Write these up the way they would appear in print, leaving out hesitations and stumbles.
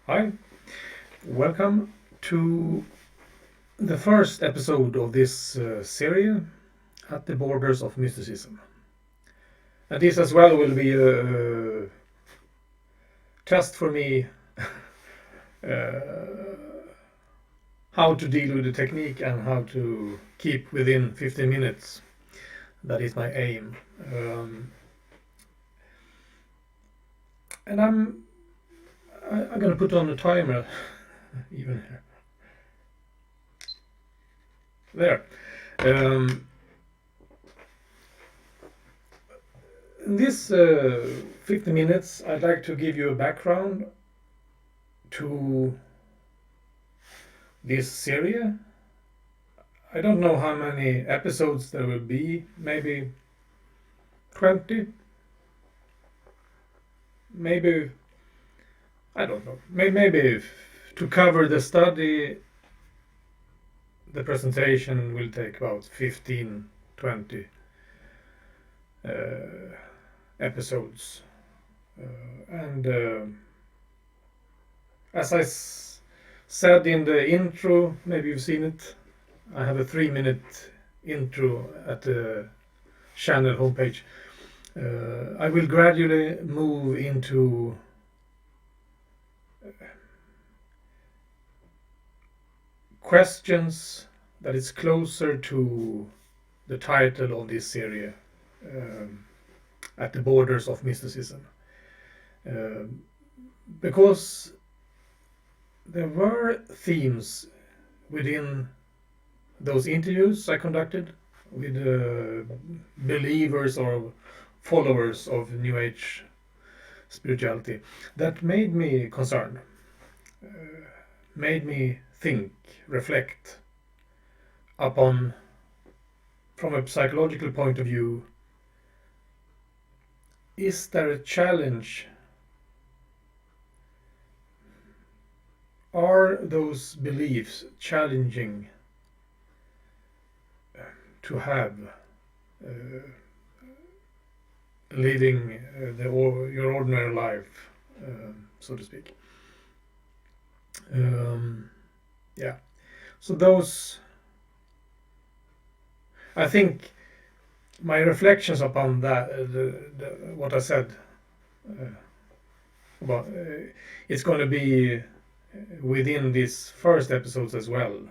Hi, welcome to the first episode of this series at the borders of mysticism. And this as well will be a test for me how to deal with the technique and how to keep within 15 minutes. That is my aim. And I'm going to put on a timer even here. There. In this 50 minutes, I'd like to give you a background to this series. I don't know how many episodes there will be, maybe 20, maybe, I don't know, maybe to cover the study, the presentation will take about 15, 20 episodes. As I said in the intro, maybe you've seen it, I have a 3-minute intro at the channel homepage. I will gradually move into questions that is closer to the title of this series, at the borders of mysticism. Because there were themes within those interviews I conducted with believers or followers of New Age spirituality that made me concerned, made me think, reflect upon, from a psychological point of view, is there a challenge? Are those beliefs challenging to have living your ordinary life, so to speak? Yeah. So those, I think, my reflections upon that, what I said about, it's going to be within these first episodes as well.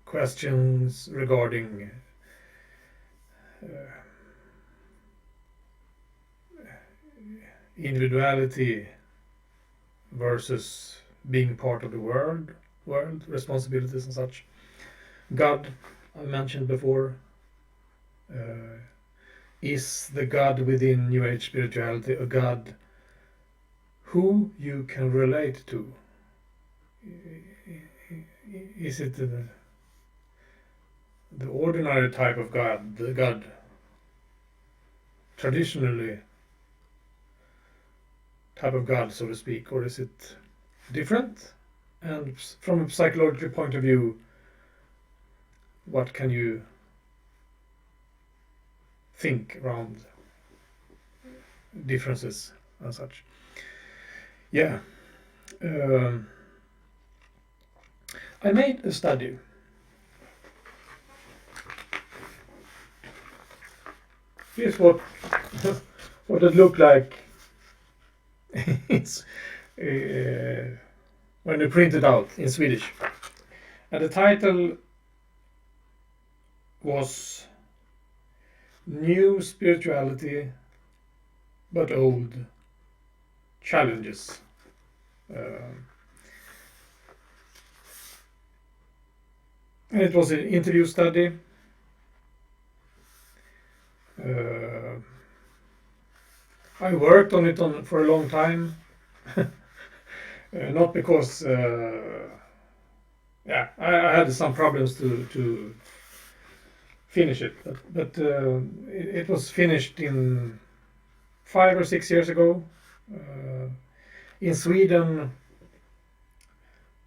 Questions regarding individuality versus being part of the world, responsibilities and such. God, I mentioned before, is the God within New Age spirituality a God who you can relate to? Is it the ordinary type of God, the God traditionally type of God, so to speak, or is it different? And from a psychological point of view, what can you think around differences and such? Yeah. I made a study. Here's what it looked like. It's when you print it out in Swedish. And the title was New Spirituality but Old Challenges. And it was an interview study. I worked on it for a long time. Not because I had some problems to finish it, but it was finished in 5 or 6 years ago. In Sweden,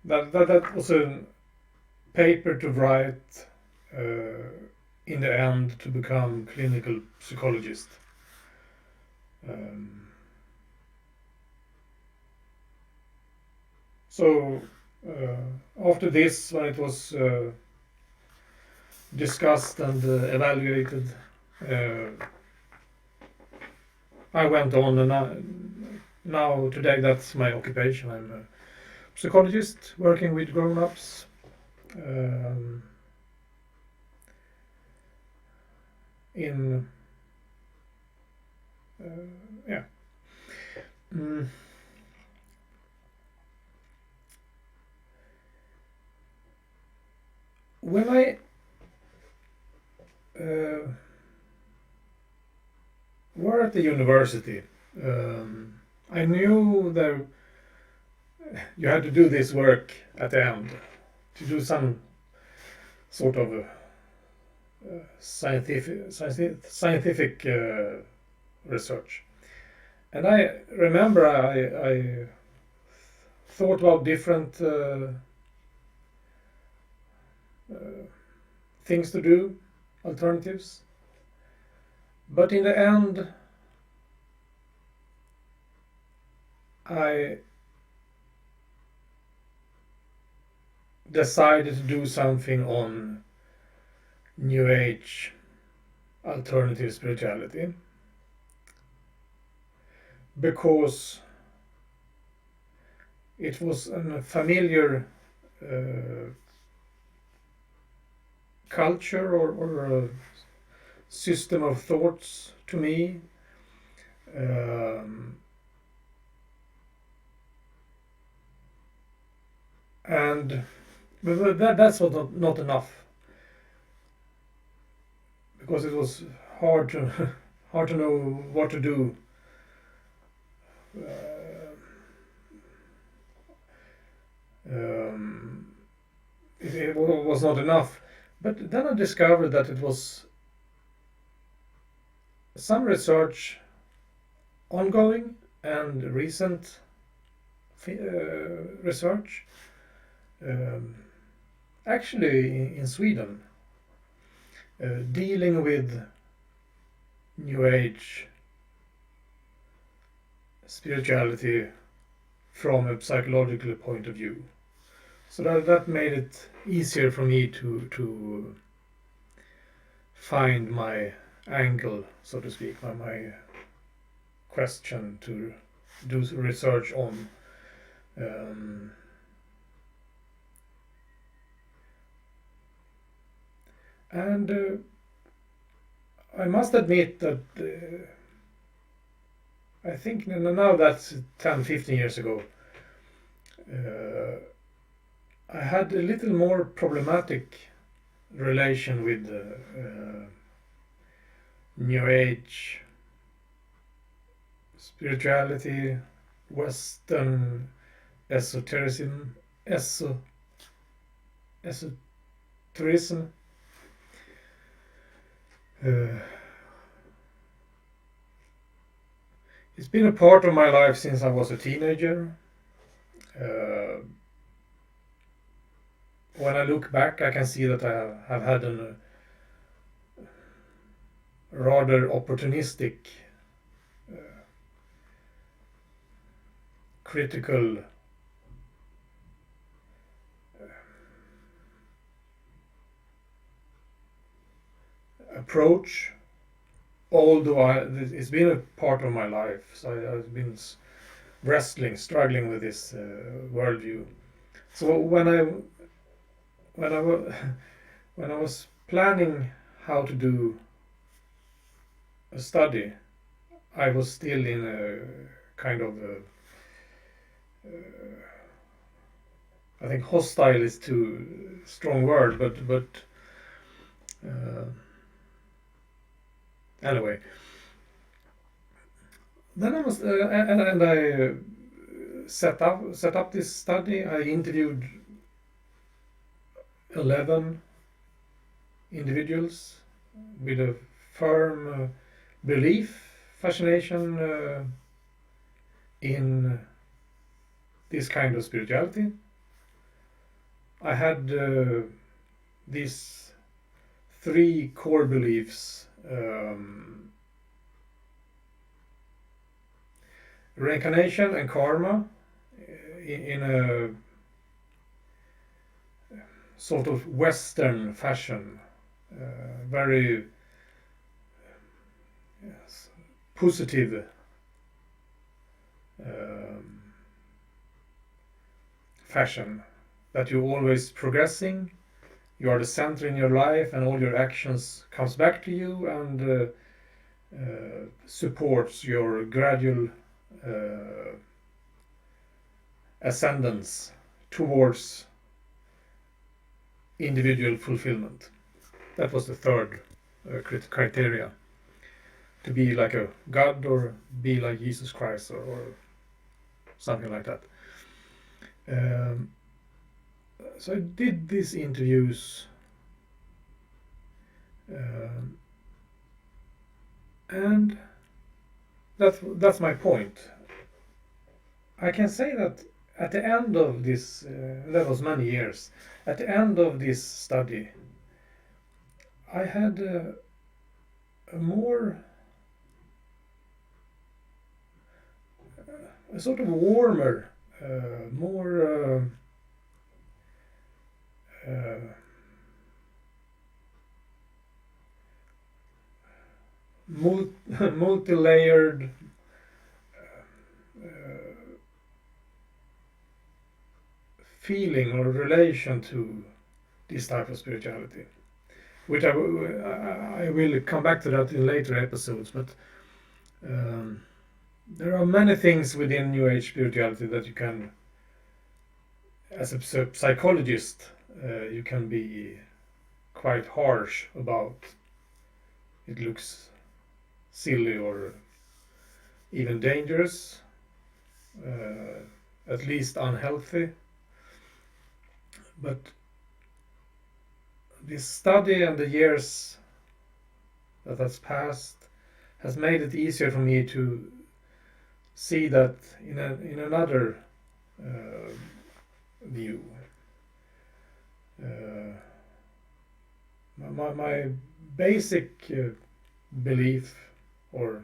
that was a paper to write in the end to become clinical psychologist. So after this, when it was discussed and evaluated, I went on, and now today that's my occupation. I'm a psychologist working with grown-ups. In yeah. When I were at the university, I knew that you had to do this work at the end, to do some sort of scientific research. And I remember I thought about different things to do, alternatives. But in the end, I decided to do something on New Age alternative spirituality, because it was a familiar culture or a system of thoughts to me. And that's not enough, because it was hard to hard to know what to do. It was not enough. But then I discovered that it was some research ongoing and recent research, actually in Sweden, dealing with New Age spirituality from a psychological point of view. So that made it easier for me to find my angle, so to speak, my question to do research on. And I must admit that I think now that's 10-15 years ago, I had a little more problematic relation with New Age spirituality, Western esotericism, esotericism. It's been a part of my life since I was a teenager. When I look back, I can see that I have had a rather opportunistic, critical approach, although it's been a part of my life, so I've been struggling with this worldview. So when I was planning how to do a study, I was still in a kind of I think hostile is too strong word, but anyway. Then I was and I set up this study. I interviewed 11 individuals with a firm belief, fascination in this kind of spirituality. I had these 3 core beliefs: reincarnation and karma in a sort of Western fashion, very yes, positive fashion, that you're always progressing, you are the center in your life, and all your actions comes back to you and supports your gradual ascendance towards individual fulfillment. That was the third criteria. To be like a God or be like Jesus Christ or something like that. So I did these interviews and that's my point. I can say that at the end of this, that was many years, at the end of this study, I had a more, a sort of warmer, more multi-layered feeling or relation to this type of spirituality, which I will come back to that in later episodes, but there are many things within New Age spirituality that you can, as a psychologist, you can be quite harsh about. It looks silly or even dangerous, at least unhealthy. But this study and the years that has passed has made it easier for me to see that in another view. My basic belief, or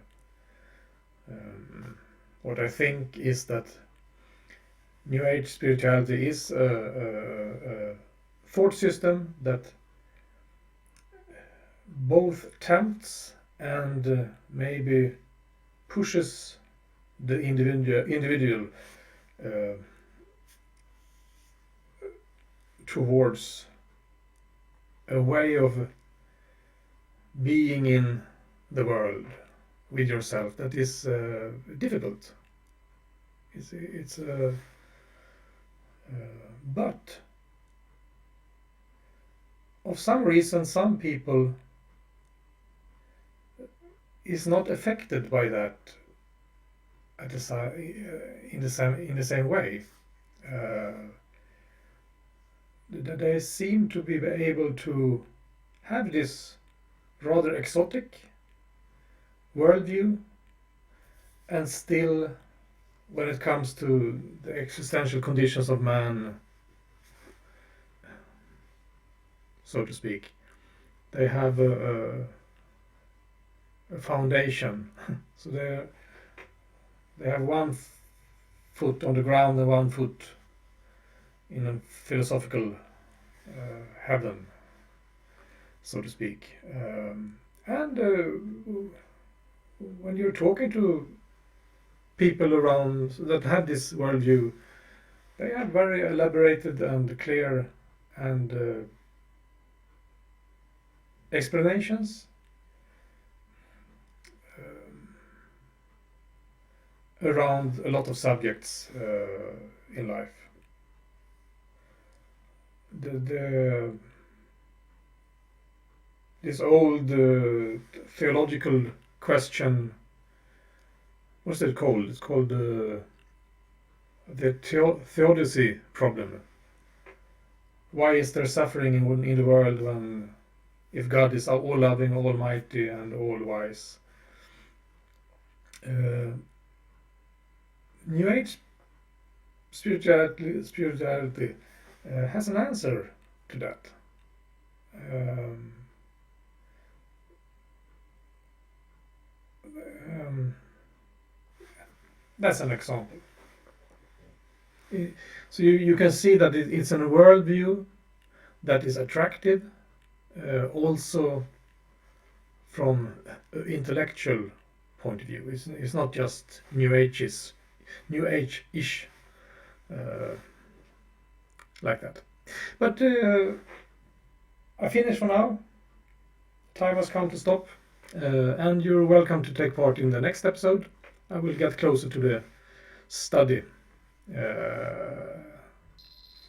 what I think, is that New Age spirituality is a thought system that both tempts and maybe pushes the individual towards a way of being in the world with yourself that is difficult. It's but of some reason some people is not affected by that in the same way. They seem to be able to have this rather exotic worldview, and still, when it comes to the existential conditions of man, so to speak, they have a foundation. So they have one foot on the ground and one foot in a philosophical heaven, so to speak. And when you're talking to people around that have this worldview, they have very elaborated and clear and explanations around a lot of subjects in life. This old theological question, what's it called? It's called the theodicy problem. Why is there suffering in the world when, if God is all loving, almighty, and all wise? New Age spirituality has an answer to that. That's an example. So you can see that it's a worldview that is attractive, also from intellectual point of view. It's not just New Age-ish like that. But I finish for now. Time has come to stop, and you're welcome to take part in the next episode. I will get closer to the study.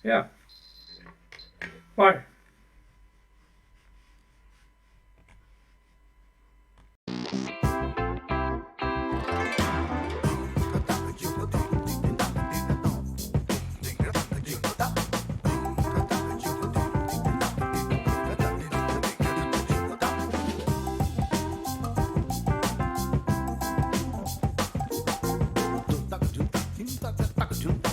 Yeah. Bye. Junta,